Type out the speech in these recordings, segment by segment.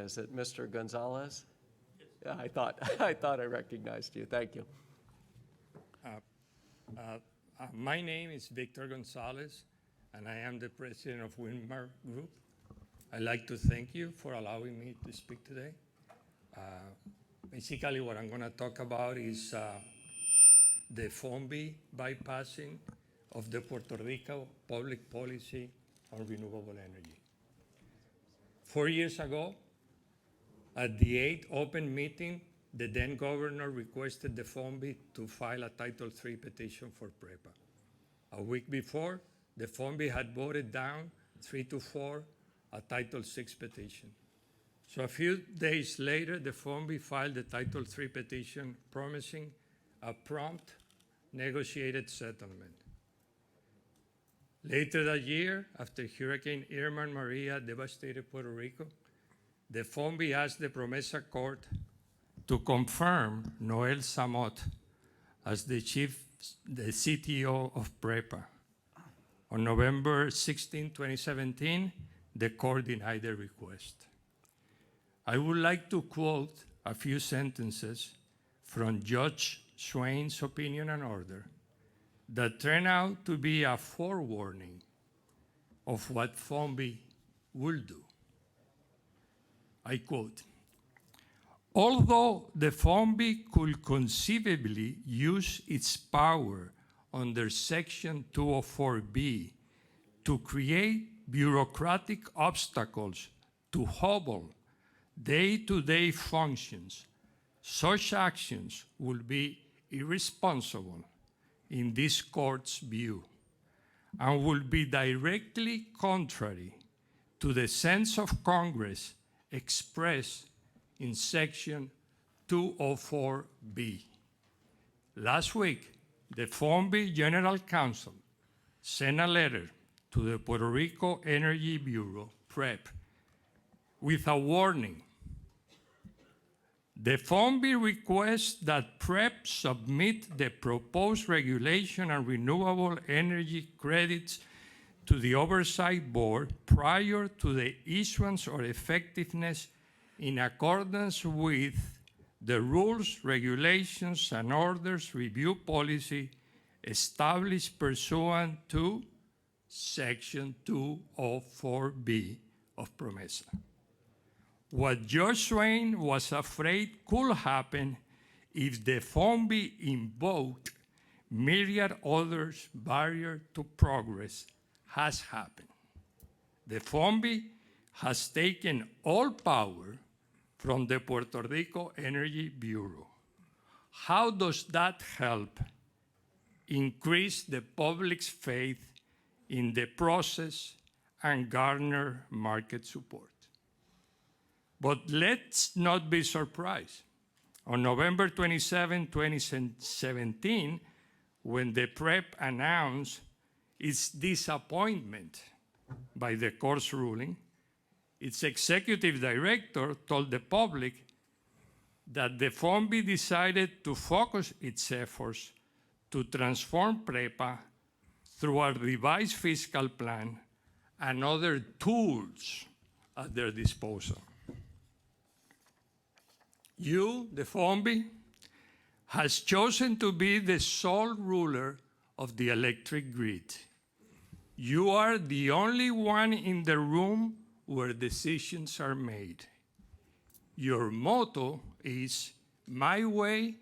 Is it Mr. Gonzalez? Yes. Yeah, I thought I recognized you. Thank you. My name is Victor Gonzalez, and I am the president of Windmar Group. I'd like to thank you for allowing me to speak today. Basically, what I'm going to talk about is the FOMB bypassing of the Puerto Rico public policy on renewable energy. 4 years ago, at the 8th open meeting, the then governor requested the FOMB to file a Title III petition for PREPA. A week before, the FOMB had voted down 3-4 a Title VI petition. So a few days later, the FOMB filed the Title III petition promising a prompt negotiated settlement. Later that year, after Hurricane Irma and Maria devastated Puerto Rico, the FOMB asked the PROMESA court to confirm Noel Samot as the CTO of PREPA. On November 16, 2017, the court denied the request. I would like to quote a few sentences from Judge Swain's opinion and order that turned out to be a forewarning of what FOMB will do. I quote, "Although the FOMB could conceivably use its power under Section 204B to create bureaucratic obstacles to hobble day-to-day functions, such actions would be irresponsible in this court's view and would be directly contrary to the sense of Congress expressed in Section 204B. Last week, the FOMB General Counsel sent a letter to the Puerto Rico Energy Bureau, PREP, with a warning. The FOMB requests that PREP submit the proposed regulation and renewable energy credits to the Oversight Board prior to the issuance or effectiveness in accordance with the rules, regulations, and orders review policy established pursuant to Section 204B of PROMESA. What Judge Swain was afraid could happen if the FOMB invoked myriad others barrier to progress has happened. The FOMB has taken all power from the Puerto Rico Energy Bureau. How does that help increase the public's faith in the process and garner market support? But let's not be surprised. On November 27, 2017, when the PREP announced its disappointment by the court's ruling, its executive director told the public that the FOMB decided to focus its efforts to transform PREPA through a revised fiscal plan and other tools at their disposal. You, the FOMB, has chosen to be the sole ruler of the electric grid. You are the only one in the room where decisions are made. Your motto is my way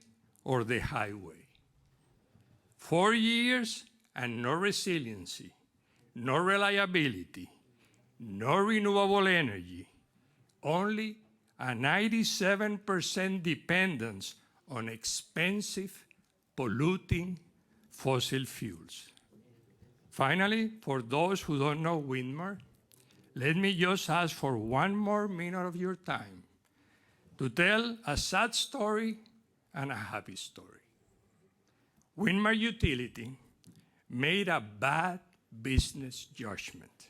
or the highway. 4 years and no resiliency, no reliability, no renewable energy, only a 97% dependence on expensive, polluting fossil fuels. Finally, for those who don't know Windmar, let me just ask for 1 more minute of your time to tell a sad story and a happy story. Windmar Utility made a bad business judgment.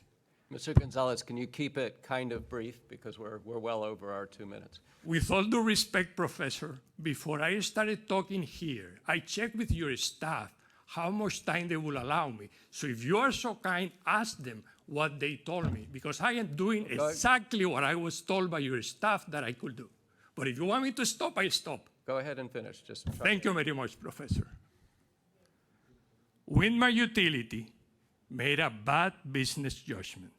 Mr. Gonzalez, can you keep it kind of brief because we're well over our 2 minutes? With all due respect, Professor, before I started talking here, I checked with your staff how much time they will allow me. So if you are so kind, ask them what they told me, because I am doing exactly what I was told by your staff that I could do. But if you want me to stop, I stop. Go ahead and finish, just try. Thank you very much, Professor. Windmar Utility made a bad business judgment,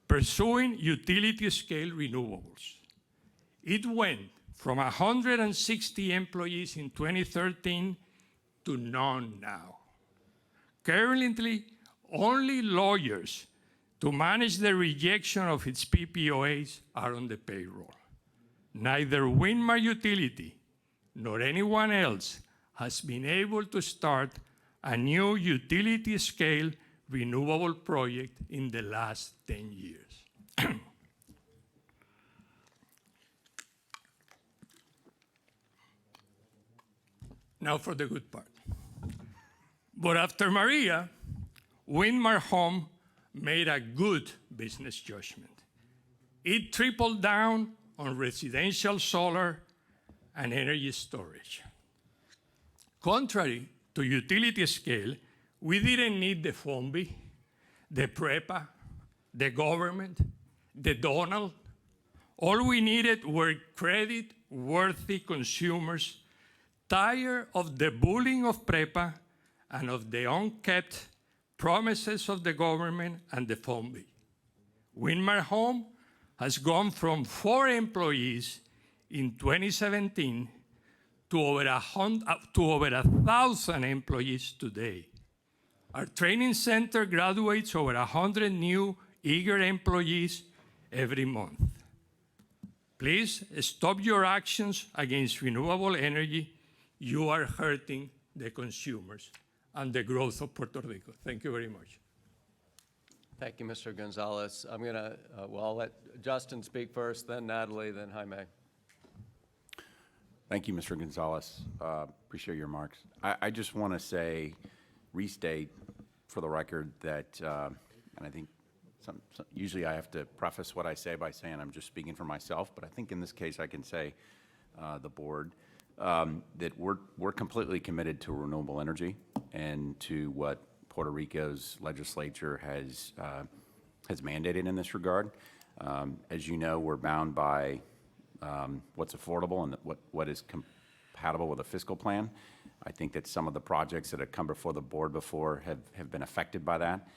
pursuing utility-scale renewables. It went from 160 employees in 2013 to none now. Currently, only lawyers to manage the rejection of its PPOAs are on the payroll. Neither Windmar Utility nor anyone else has been able to start a new utility-scale renewable project in the last 10 years. Now for the good part. But after Maria, Windmar Home made a good business judgment. It tripled down on residential solar and energy storage. Contrary to utility scale, we didn't need the FOMB, the PREPA, the government, the Donald. All we needed were credit-worthy consumers tired of the bullying of PREPA and of the unkept promises of the government and the FOMB. Windmar Home has gone from 4 employees in 2017 to over 1,000 employees today. Our training center graduates over 100 new eager employees every month. Please stop your actions against renewable energy. You are hurting the consumers and the growth of Puerto Rico. Thank you very much. Thank you, Mr. Gonzalez. I'm going to, I'll let Justin speak first, then Natalie, then Jaime. Thank you, Mr. Gonzalez. Appreciate your remarks. I just want to say, restate for the record that, and I think usually I have to preface what I say by saying I'm just speaking for myself, but I think in this case I can say the board, that we're completely committed to renewable energy and to what Puerto Rico's legislature has mandated in this regard. As you know, we're bound by what's affordable and what is compatible with a fiscal plan. I think that some of the projects that have come before the board before have been affected by that,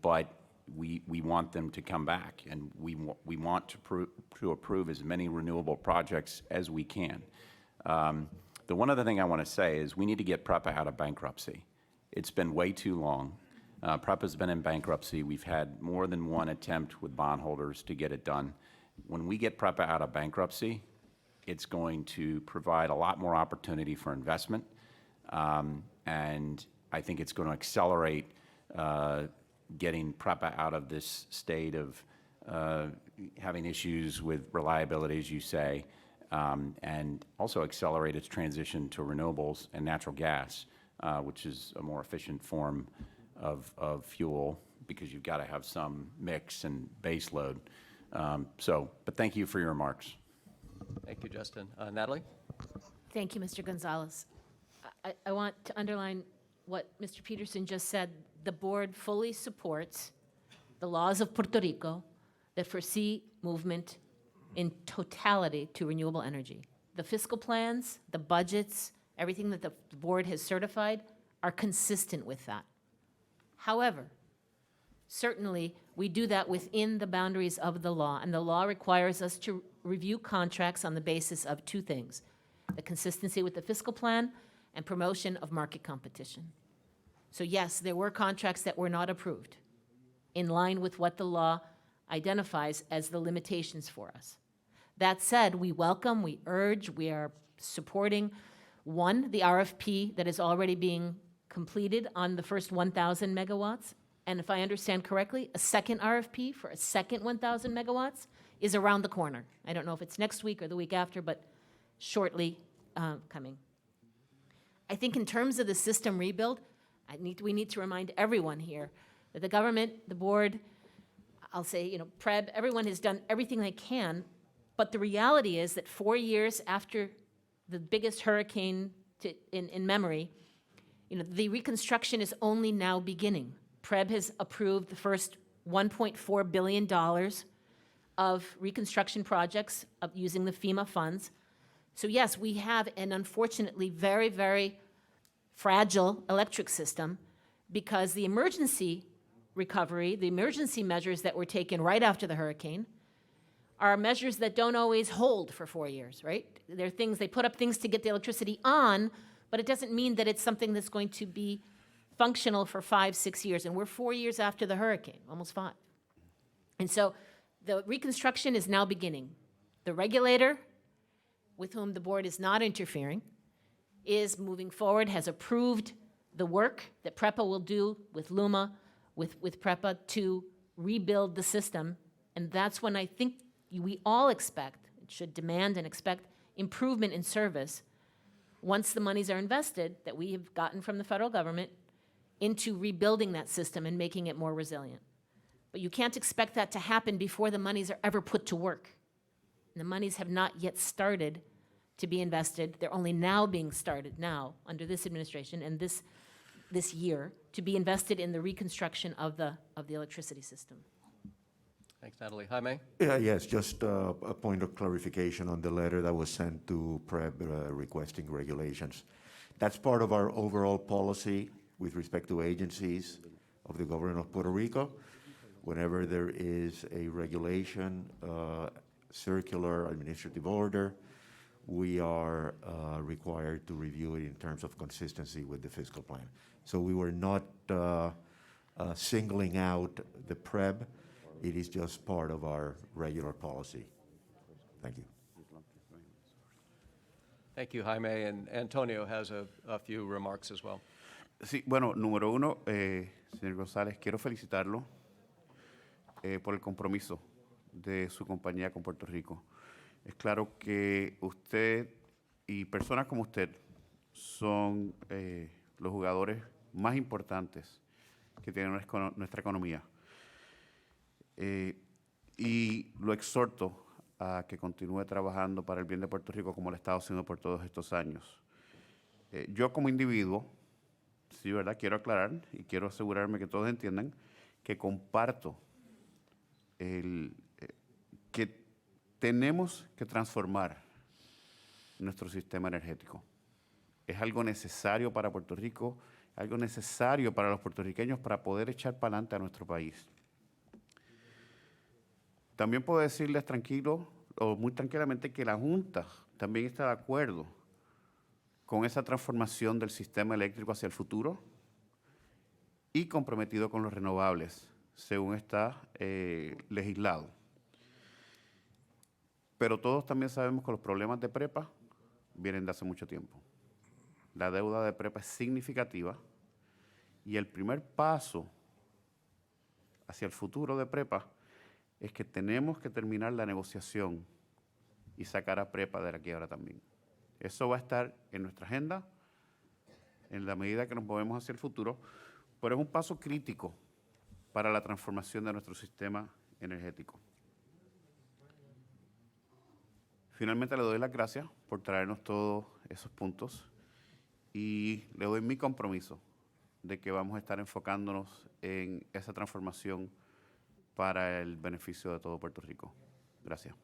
but we want them to come back, and we want to approve as many renewable projects as we can. The one other thing I want to say is we need to get PREPA out of bankruptcy. It's been way too long. PREPA's been in bankruptcy. We've had more than one attempt with bondholders to get it done. When we get PREPA out of bankruptcy, it's going to provide a lot more opportunity for investment, and I think it's going to accelerate getting PREPA out of this state of having issues with reliability, as you say, and also accelerate its transition to renewables and natural gas, which is a more efficient form of fuel because you've got to have some mix and base load. But thank you for your remarks. Thank you, Justin. Natalie? Thank you, Mr. Gonzalez. I want to underline what Mr. Peterson just said. The board fully supports the laws of Puerto Rico that foresee movement in totality to renewable energy. The fiscal plans, the budgets, everything that the board has certified are consistent with that. However, certainly we do that within the boundaries of the law, and the law requires us to review contracts on the basis of 2 things: the consistency with the fiscal plan and promotion of market competition. So yes, there were contracts that were not approved in line with what the law identifies as the limitations for us. That said, we welcome, we urge, we are supporting, 1, the RFP that is already being completed on the first 1,000 megawatts. And if I understand correctly, a second RFP for a second 1,000 megawatts is around the corner. I don't know if it's next week or the week after, but shortly coming. I think in terms of the system rebuild, we need to remind everyone here that the government, the board, I'll say, PREB, everyone has done everything they can, but the reality is that 4 years after the biggest hurricane in memory, the reconstruction is only now beginning. PREB has approved the first $1.4 billion of reconstruction projects using the FEMA funds. So yes, we have an unfortunately very, very fragile electric system because the emergency recovery, the emergency measures that were taken right after the hurricane are measures that don't always hold for 4 years, right? They're things, they put up things to get the electricity on, but it doesn't mean that it's something that's going to be functional for 5, 6 years. And we're 4 years after the hurricane, almost 5. And so the reconstruction is now beginning. The regulator, with whom the board is not interfering, is moving forward, has approved the work that PREPA will do with LUMA, with PREPA to rebuild the system. And that's when I think we all expect, should demand and expect improvement in service once the monies are invested that we have gotten from the federal government into rebuilding that system and making it more resilient. But you can't expect that to happen before the monies are ever put to work. And the monies have not yet started to be invested. They're only now being started now under this administration and this year to be invested in the reconstruction of the electricity system. Thanks, Natalie. Jaime? Yeah, yes, just a point of clarification on the letter that was sent to PREP requesting regulations. That's part of our overall policy with respect to agencies of the government of Puerto Rico. Whenever there is a regulation, circular, administrative order, we are required to review it in terms of consistency with the fiscal plan. So we were not singling out the PREB. It is just part of our regular policy. Thank you. Thank you, Jaime. And Antonio has a few remarks as well. Sí, bueno, número uno, señor González, quiero felicitarlo por el compromiso de su compañía con Puerto Rico. Es claro que usted y personas como usted son los jugadores más importantes que tiene nuestra economía. Y lo exhorto a que continúe trabajando para el bien de Puerto Rico como lo ha estado haciendo por todos estos años. Yo como individuo, sí, ¿verdad? Quiero aclarar y quiero asegurarme que todos entiendan que comparto que tenemos que transformar nuestro sistema energético. Es algo necesario para Puerto Rico, algo necesario para los puertorriqueños para poder echar para adelante a nuestro país. También puedo decirles tranquilo o muy tranquilamente que la Junta también está de acuerdo con esa transformación del sistema eléctrico hacia el futuro y comprometido con los renovables, según está legislado. Pero todos también sabemos que los problemas de PREPA vienen de hace mucho tiempo. La deuda de PREPA es significativa y el primer paso hacia el futuro de PREPA es que tenemos que terminar la negociación y sacar a PREPA de la quiebra también. Eso va a estar en nuestra agenda en la medida que nos movemos hacia el futuro, pero es un paso crítico para la transformación de nuestro sistema energético. Finalmente le doy las gracias por traernos todos esos puntos y le doy mi compromiso de que vamos a estar enfocándonos en esa transformación para el beneficio de todo Puerto Rico. Gracias.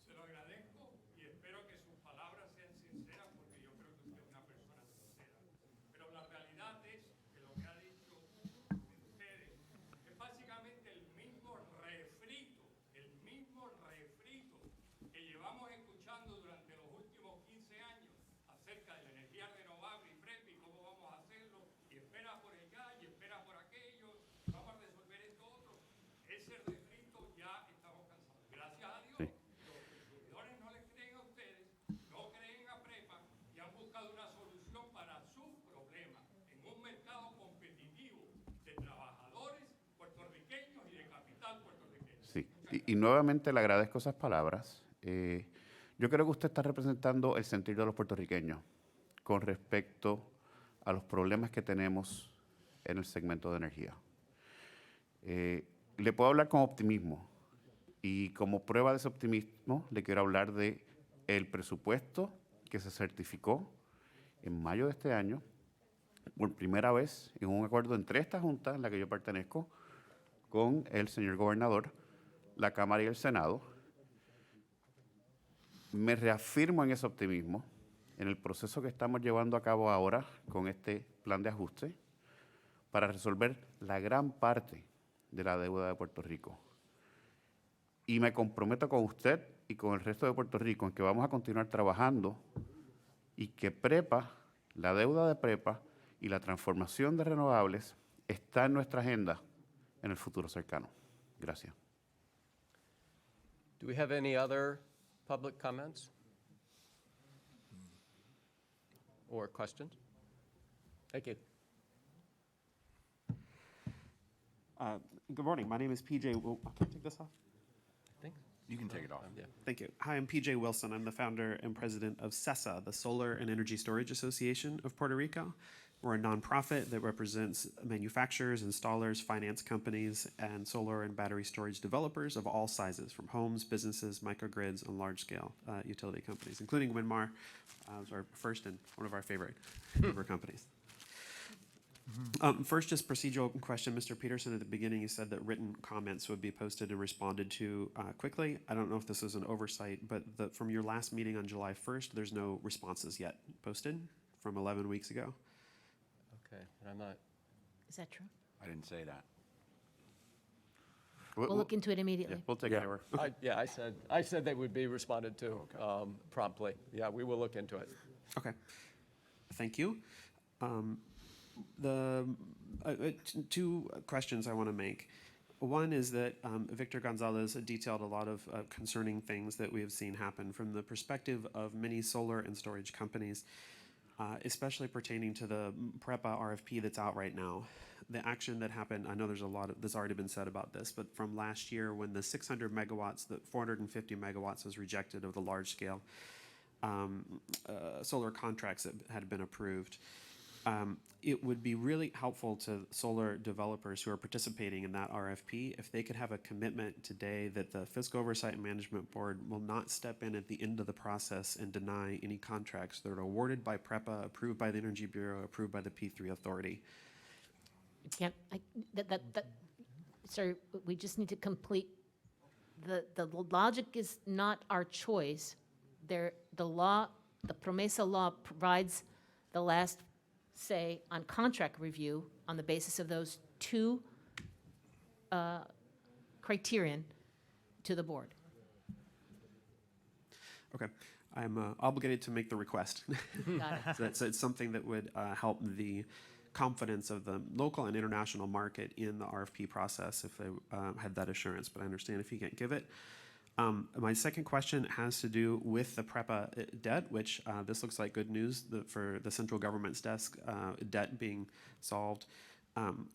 Se lo agradezco y espero que sus palabras sean sinceras porque yo creo que usted es una persona sincera. Pero la realidad es que lo que ha dicho ustedes es básicamente el mismo refrito que llevamos escuchando durante los últimos 15 años acerca de la energía renovable y PREP y cómo vamos a hacerlo, y espera por el gas, y espera por aquello, vamos a resolver esto otro. Ese refrito ya estamos cansados. Gracias a Dios, los consumidores no les creen a ustedes, no creen a PREPA y han buscado una solución para sus problemas en un mercado competitivo de trabajadores puertorriqueños y de capital puertorriqueño. Sí, y nuevamente le agradezco esas palabras. Yo creo que usted está representando el sentir de los puertorriqueños con respecto a los problemas que tenemos en el segmento de energía. Le puedo hablar con optimismo y como prueba de ese optimismo le quiero hablar de el presupuesto que se certificó en mayo de este año por primera vez en un acuerdo entre esta Junta, en la que yo pertenezco, con el señor gobernador, la Cámara y el Senado. Me reafirmo en ese optimismo, en el proceso que estamos llevando a cabo ahora con este plan de ajuste para resolver la gran parte de la deuda de Puerto Rico. Y me comprometo con usted y con el resto de Puerto Rico en que vamos a continuar trabajando y que PREPA, la deuda de PREPA y la transformación de renovables está en nuestra agenda en el futuro cercano. Gracias. Do we have any other public comments? Or questions? Thank you. Good morning. My name is PJ. Can I take this off? You can take it off. Yeah. Thank you. Hi, I'm PJ Wilson. I'm the founder and president of SESA, the Solar and Energy Storage Association of Puerto Rico. We're a nonprofit that represents manufacturers, installers, finance companies, and solar and battery storage developers of all sizes, from homes, businesses, microgrids, and large-scale utility companies, including Windmar, was our first and one of our favorite member companies. First, just procedural question. Mr. Peterson, at the beginning, you said that written comments would be posted and responded to quickly. I don't know if this is an oversight, but from your last meeting on July 1st, there's no responses yet posted from 11 weeks ago. Okay, and I'm not, Is that true? I didn't say that. We'll look into it Yeah, immediately. we'll take Yeah. care of it. I said they would be responded to promptly. Yeah, we will look into it. Okay. Thank you. Two questions I want to make. One is that Victor Gonzalez detailed a lot of concerning things that we have seen happen from the perspective of many solar and storage companies, especially pertaining to the PREPA RFP that's out right now. The action that happened, I know there's a lot that's already been said about this, but from last year when the 600 megawatts, the 450 megawatts was rejected of the large scale solar contracts that had been approved. It would be really helpful to solar developers who are participating in that RFP if they could have a commitment today that the Fiscal Oversight and Management Board will not step in at the end of the process and deny any contracts that are awarded by PREPA, approved by the Energy Bureau, approved by the P3 Authority. Sir, we just need to complete, the logic is not our choice. The law, the PROMESA law provides the last say on contract review on the basis of those two criterion to the board. Okay, I'm obligated to make the request. Got it. So it's something that would help the confidence of the local and international market in the RFP process if they had that assurance, but I understand if you can't give it. My second question has to do with the PREPA debt, which this looks like good news for the central government's desk, debt being solved.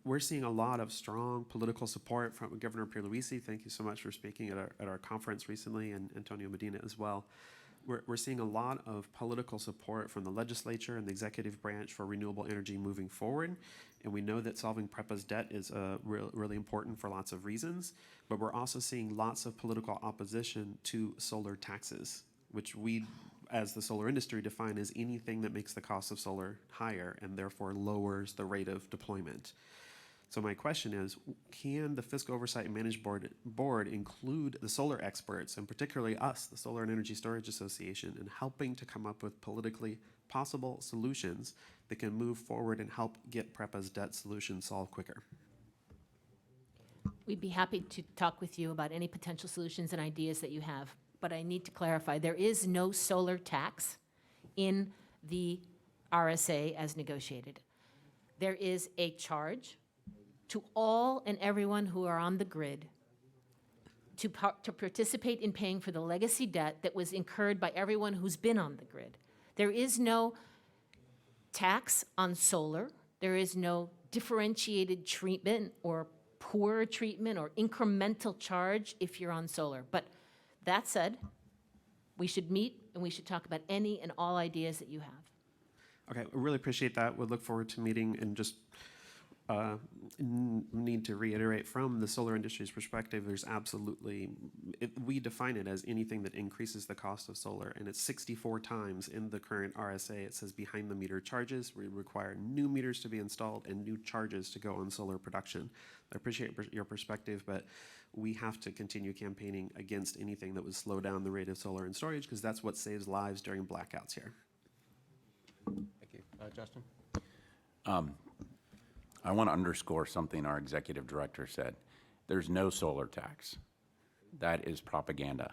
We're seeing a lot of strong political support from Governor Pierluisi. Thank you so much for speaking at our conference recently, and Antonio Medina as well. We're seeing a lot of political support from the legislature and the executive branch for renewable energy moving forward. And we know that solving PREPA's debt is really important for lots of reasons. But we're also seeing lots of political opposition to solar taxes, which we, as the solar industry, define as anything that makes the cost of solar higher and therefore lowers the rate of deployment. So my question is, can the Fiscal Oversight and Management Board include the solar experts, and particularly us, the Solar and Energy Storage Association, in helping to come up with politically possible solutions that can move forward and help get PREPA's debt solution solved quicker? We'd be happy to talk with you about any potential solutions and ideas that you have, but I need to clarify, there is no solar tax in the RSA as negotiated. There is a charge to all and everyone who are on the grid to participate in paying for the legacy debt that was incurred by everyone who's been on the grid. There is no tax on solar. There is no differentiated treatment or poorer treatment or incremental charge if you're on solar. But that said, we should meet and we should talk about any and all ideas that you have. Okay, I really appreciate that. We'll look forward to meeting and just need to reiterate from the solar industry's perspective, there's absolutely, we define it as anything that increases the cost of solar, and it's 64 times in the current RSA. It says behind the meter charges. We require new meters to be installed and new charges to go on solar production. I appreciate your perspective, but we have to continue campaigning against anything that would slow down the rate of solar and storage, because that's what saves lives during blackouts here. Thank you. Justin? I want to underscore something our executive director said. There's no solar tax. That is propaganda.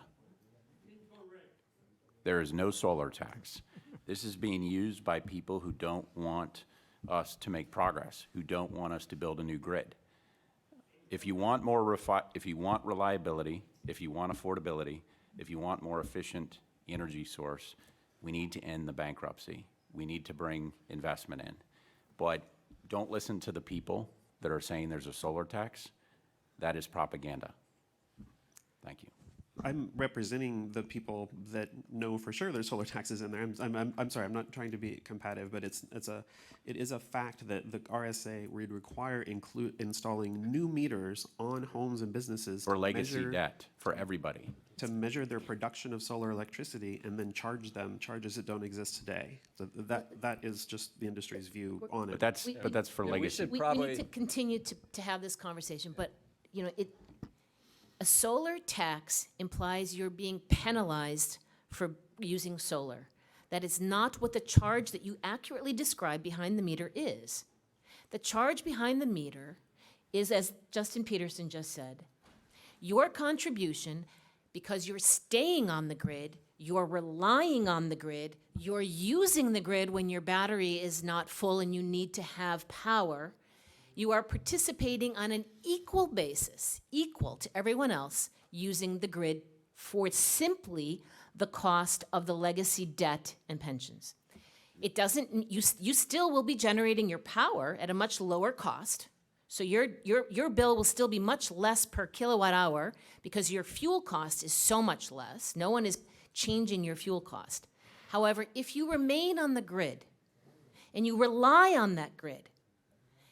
There is no solar tax. This is being used by people who don't want us to make progress, who don't want us to build a new grid. If you want more if you want reliability, if you want affordability, if you want more efficient energy source, we need to end the bankruptcy. We need to bring investment in. But don't listen to the people that are saying there's a solar tax. That is propaganda. Thank you. I'm representing the people that know for sure there's solar taxes in there. I'm sorry, I'm not trying to be combative, but it is a fact that the RSA would require installing new meters on homes and businesses For legacy debt, for everybody. to measure their production of solar electricity and then charge them charges that don't exist today. So that is just the industry's view on it. But that's for we legacy. should We probably- need to continue to have this conversation, but, you know, a solar tax implies you're being penalized for using solar. That is not what the charge that you accurately described behind the meter is. The charge behind the meter is, as Justin Peterson just said, your contribution, because you're staying on the grid, you're relying on the grid, you're using the grid when your battery is not full and you need to have power. You are participating on an equal basis, equal to everyone else, using the grid for simply the cost of the legacy debt and pensions. It doesn't, you still will be generating your power at a much lower cost. So your bill will still be much less per kilowatt hour because your fuel cost is so much less. No one is changing your fuel cost. However, if you remain on the grid and you rely on that grid,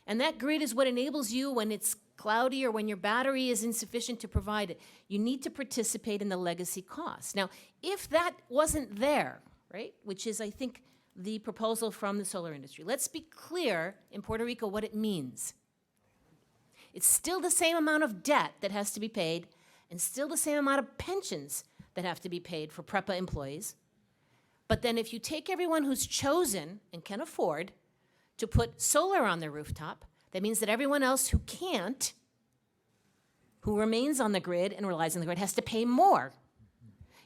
and that grid is what enables you when it's cloudy or when your battery is insufficient to provide it, you need to participate in the legacy costs. Now, if that wasn't there, right, which is, I think, the proposal from the solar industry, let's be clear in Puerto Rico what it means. It's still the same amount of debt that has to be paid and still the same amount of pensions that have to be paid for PREPA employees. But then if you take everyone who's chosen and can afford to put solar on their rooftop, that means that everyone else who can't, who remains on the grid and relies on the grid, has to pay more.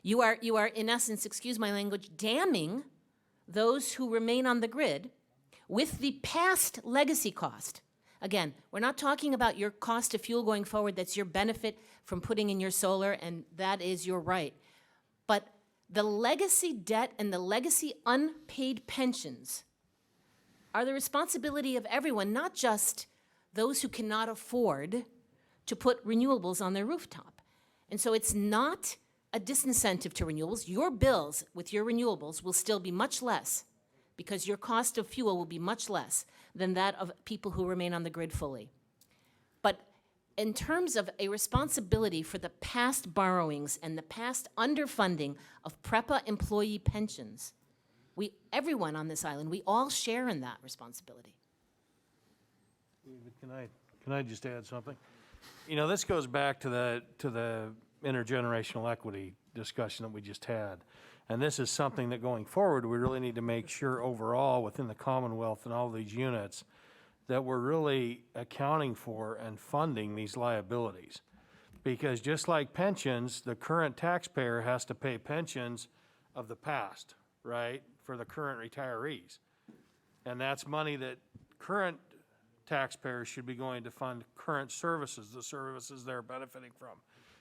You are, in essence, excuse my language, damning those who remain on the grid with the past legacy cost. Again, we're not talking about your cost of fuel going forward. That's your benefit from putting in your solar, and that is your right. But the legacy debt and the legacy unpaid pensions are the responsibility of everyone, not just those who cannot afford to put renewables on their rooftop. And so it's not a disincentive to renewables. Your bills with your renewables will still be much less because your cost of fuel will be much less than that of people who remain on the grid fully. But in terms of a responsibility for the past borrowings and the past underfunding of PREPA employee pensions, everyone on this island, we all share in that responsibility. Can I just add something? You know, this goes back to the intergenerational equity discussion that we just had. And this is something that going forward, we really need to make sure overall within the Commonwealth and all these units that we're really accounting for and funding these liabilities. Because just like pensions, the current taxpayer has to pay pensions of the past, right, for the current retirees. And that's money that current taxpayers should be going to fund current services, the services they're benefiting from.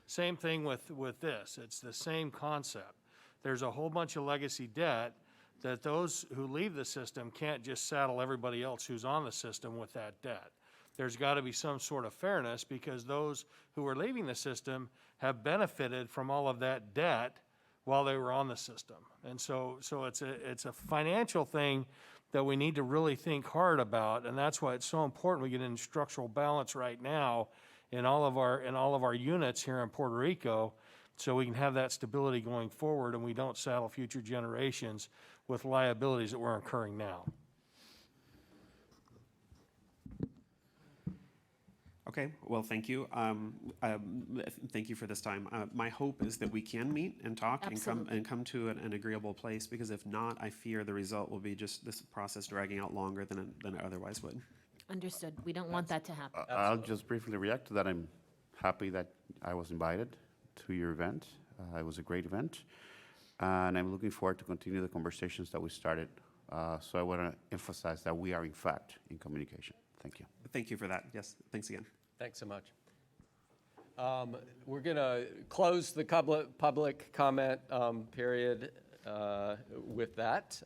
Same thing with this. It's the same concept. There's a whole bunch of legacy debt that those who leave the system can't just saddle everybody else who's on the system with that debt. There's got to be some sort of fairness because those who are leaving the system have benefited from all of that debt while they were on the system. And so it's a financial thing that we need to really think hard about, and that's why it's so important we get in structural balance right now in all of our units here in Puerto Rico, so we can have that stability going forward and we don't saddle future generations with liabilities that we're incurring now. Okay, well, thank you. Thank you for this time. My hope is that we can meet and talk Absolutely. and come to an agreeable place, because if not, I fear the result will be just this process dragging out longer than it otherwise would. Understood. We don't want that to happen. I'll just briefly react to that. I'm happy that I was invited to your event. It was a great event, and I'm looking forward to continue the conversations that we started. So I want to emphasize that we are, in fact, in communication. Thank you. Thank you for that. Yes, thanks again. Thanks so much. We're going to close the public comment period with that,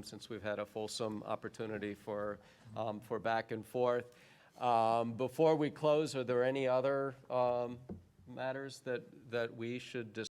since we've had a fulsome opportunity for back and forth. Before we close, are there any other matters that we should discuss?